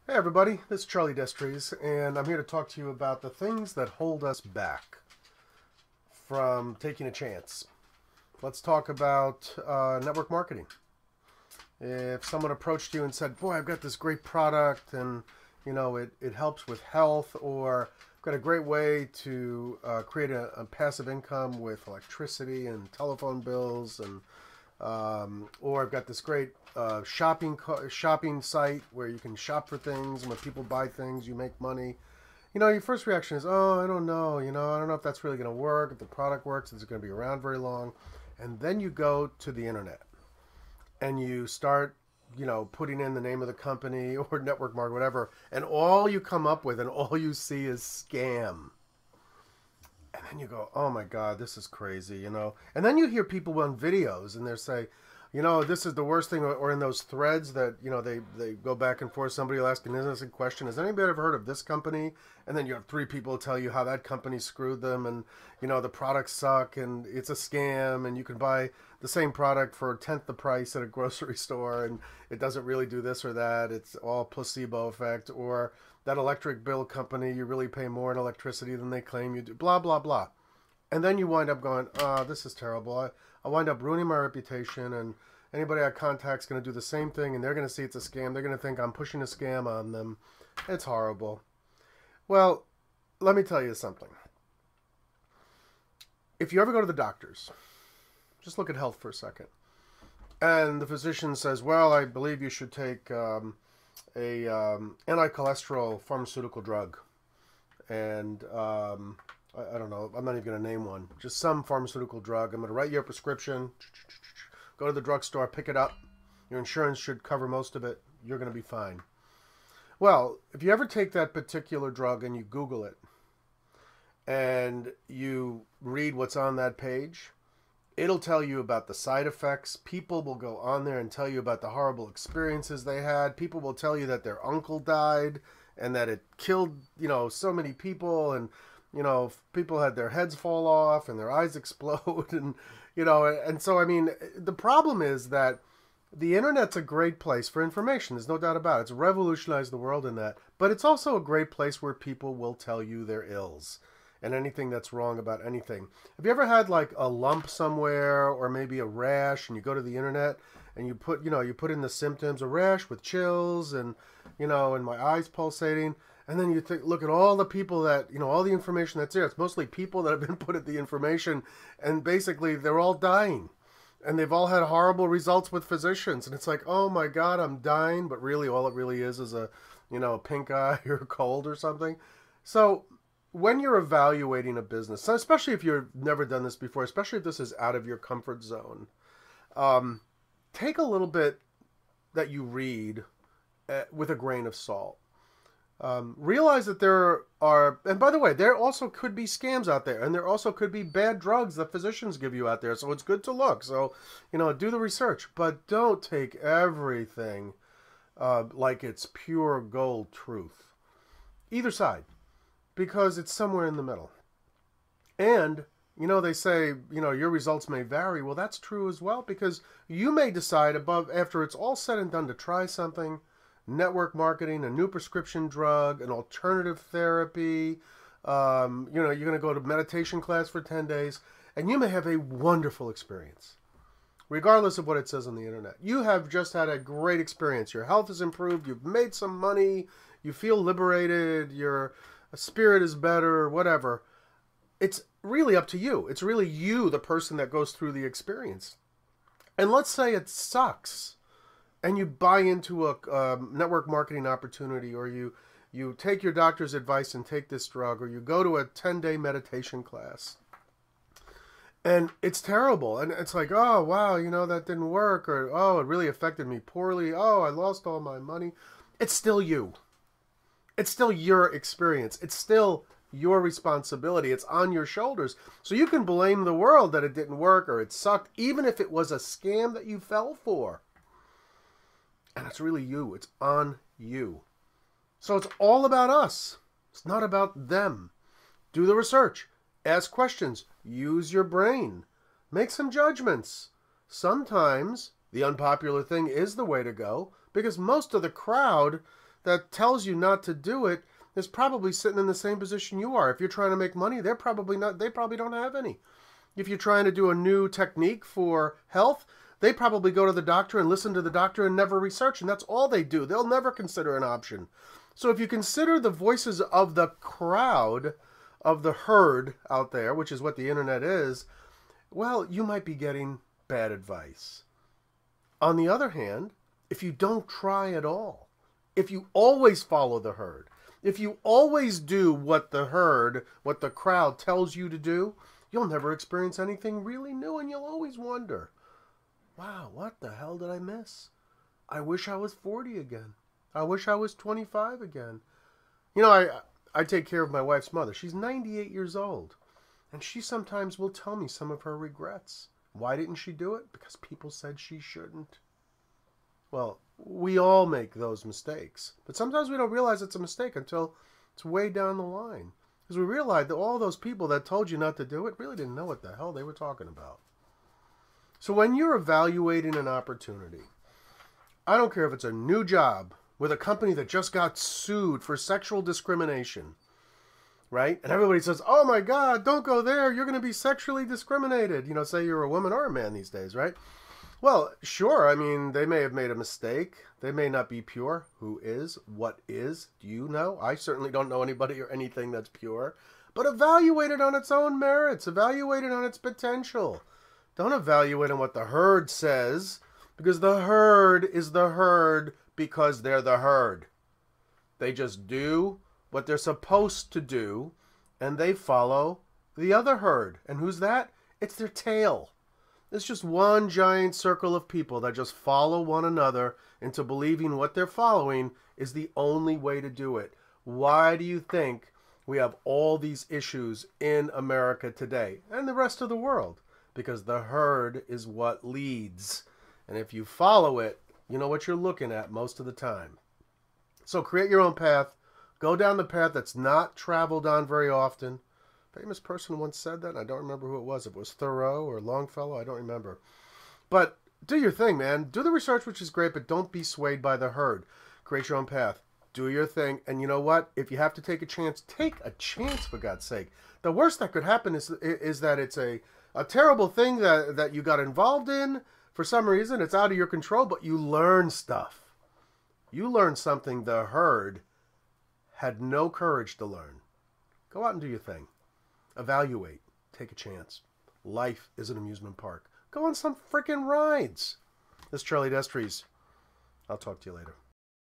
Hey everybody, this is Charlie Destries, and I'm here to talk to you about the things that hold us back from taking a chance. Let's talk about network marketing. If someone approached you and said, boy, I've got this great product and it helps with health, or I've got a great way to create a passive income with electricity and telephone bills, and or I've got this great shopping site where you can shop for things, and when people buy things, you make money. Your first reaction is, oh, I don't know. I don't know if that's really going to work, if the product works, if it's going to be around very long. And then you go to the internet and you start, putting in the name of the company or network market, whatever, and all you come up with and all you see is scam. And then you go, oh my God, this is crazy. And then you hear people on videos and they say, this is the worst thing, or in those threads that, they go back and forth. Somebody will ask an innocent question. Has anybody ever heard of this company? And then you have three people tell you how that company screwed them, and, the products suck and it's a scam, and you can buy the same product for a tenth the price at a grocery store, and it doesn't really do this or that. It's all placebo effect. Or that electric bill company, you really pay more in electricity than they claim you do, blah, blah, blah. And then you wind up going, oh, this is terrible. I wind up ruining my reputation, and anybody I contact is going to do the same thing, and they're going to see it's a scam. They're going to think I'm pushing a scam on them. It's horrible. Well, let me tell you something. If you ever go to the doctors, just look at health for a second, and the physician says, well, I believe you should take a anti-cholesterol pharmaceutical drug, and I don't know, I'm not even going to name one, just some pharmaceutical drug. I'm going to write you a prescription, go to the drugstore, pick it up, your insurance should cover most of it, you're going to be fine. Well, if you ever take that particular drug and you Google it and you read what's on that page, it'll tell you about the side effects. People will go on there and tell you about the horrible experiences they had. People will tell you that their uncle died and that it killed, so many people, and people had their heads fall off and their eyes explode, and so, I mean, the problem is that the internet's a great place for information. There's no doubt about it. It's revolutionized the world in that, but it's also a great place where people will tell you their ills and anything that's wrong about anything. Have you ever had like a lump somewhere, or maybe a rash, and you go to the internet and you put in the symptoms, a rash with chills and my eyes pulsating, and then you look at all the people that, all the information that's there. It's mostly people that have been put at the information, and basically they're all dying, and they've all had horrible results with physicians, and it's like, oh my God, I'm dying, but really all it really is a pink eye or a cold or something. So when you're evaluating a business, especially if you've never done this before, especially if this is out of your comfort zone, take a little bit that you read with a grain of salt. Realize that there are, and by the way, there also could be scams out there, and there also could be bad drugs that physicians give you out there. So it's good to look. So, do the research, but don't take everything like it's pure gold truth. Either side, because it's somewhere in the middle. And, they say, your results may vary. Well, that's true as well, because you may decide after it's all said and done, to try something, network marketing, a new prescription drug, an alternative therapy. You're going to go to meditation class for 10 days, and you may have a wonderful experience. Regardless of what it says on the internet. You have just had a great experience. Your health has improved. You've made some money. You feel liberated. Your spirit is better, whatever. It's really up to you. It's really you, the person that goes through the experience. And let's say it sucks, and you buy into a network marketing opportunity, or you take your doctor's advice and take this drug, or you go to a 10-day meditation class, and it's terrible, and it's like, oh, wow, that didn't work, or, oh, it really affected me poorly, oh, I lost all my money. It's still you. It's still your experience. It's still your responsibility. It's on your shoulders. So you can blame the world that it didn't work or it sucked, even if it was a scam that you fell for. And it's really you. It's on you. So it's all about us. It's not about them. Do the research. Ask questions. Use your brain. Make some judgments. Sometimes the unpopular thing is the way to go, because most of the crowd that tells you not to do it is probably sitting in the same position you are. If you're trying to make money, they're probably not. They probably don't have any. If you're trying to do a new technique for health, they probably go to the doctor and listen to the doctor and never research, and that's all they do. They'll never consider an option. So if you consider the voices of the crowd, of the herd out there, which is what the internet is, well, you might be getting bad advice. On the other hand, if you don't try at all, if you always follow the herd, if you always do what the herd, what the crowd tells you to do, you'll never experience anything really new, and you'll always wonder, wow, what the hell did I miss? I wish I was 40 again. I wish I was 25 again. You know, I take care of my wife's mother. She's 98 years old. And she sometimes will tell me some of her regrets. Why didn't she do it? Because people said she shouldn't. Well, we all make those mistakes. But sometimes we don't realize it's a mistake until it's way down the line. Because we realize that all those people that told you not to do it really didn't know what the hell they were talking about. So when you're evaluating an opportunity, I don't care if it's a new job with a company that just got sued for sexual discrimination, right? And everybody says, oh my God, don't go there. You're going to be sexually discriminated. You know, say you're a woman or a man these days, right? Well, sure. I mean, they may have made a mistake. They may not be pure. Who is? What is? Do you know? I certainly don't know anybody or anything that's pure. But evaluate it on its own merits. Evaluate it on its potential. Don't evaluate on what the herd says, because the herd is the herd because they're the herd. They just do what they're supposed to do, and they follow the other herd. And who's that? It's their tail. It's just one giant circle of people that just follow one another into believing what they're following is the only way to do it. Why do you think we have all these issues in America today and the rest of the world? Because the herd is what leads. And if you follow it, you know what you're looking at most of the time. So create your own path. Go down the path that's not traveled on very often. A famous person once said that. I don't remember who it was. If it was Thoreau or Longfellow, I don't remember. But do your thing, man. Do the research, which is great, but don't be swayed by the herd. Create your own path. Do your thing. And you know what? If you have to take a chance, for God's sake. The worst that could happen is that it's a terrible thing that you got involved in. For some reason, it's out of your control, but you learn stuff. You learn something the herd had no courage to learn. Go out and do your thing. Evaluate. Take a chance. Life is an amusement park. Go on some freaking rides. This is Charlie Destries. I'll talk to you later.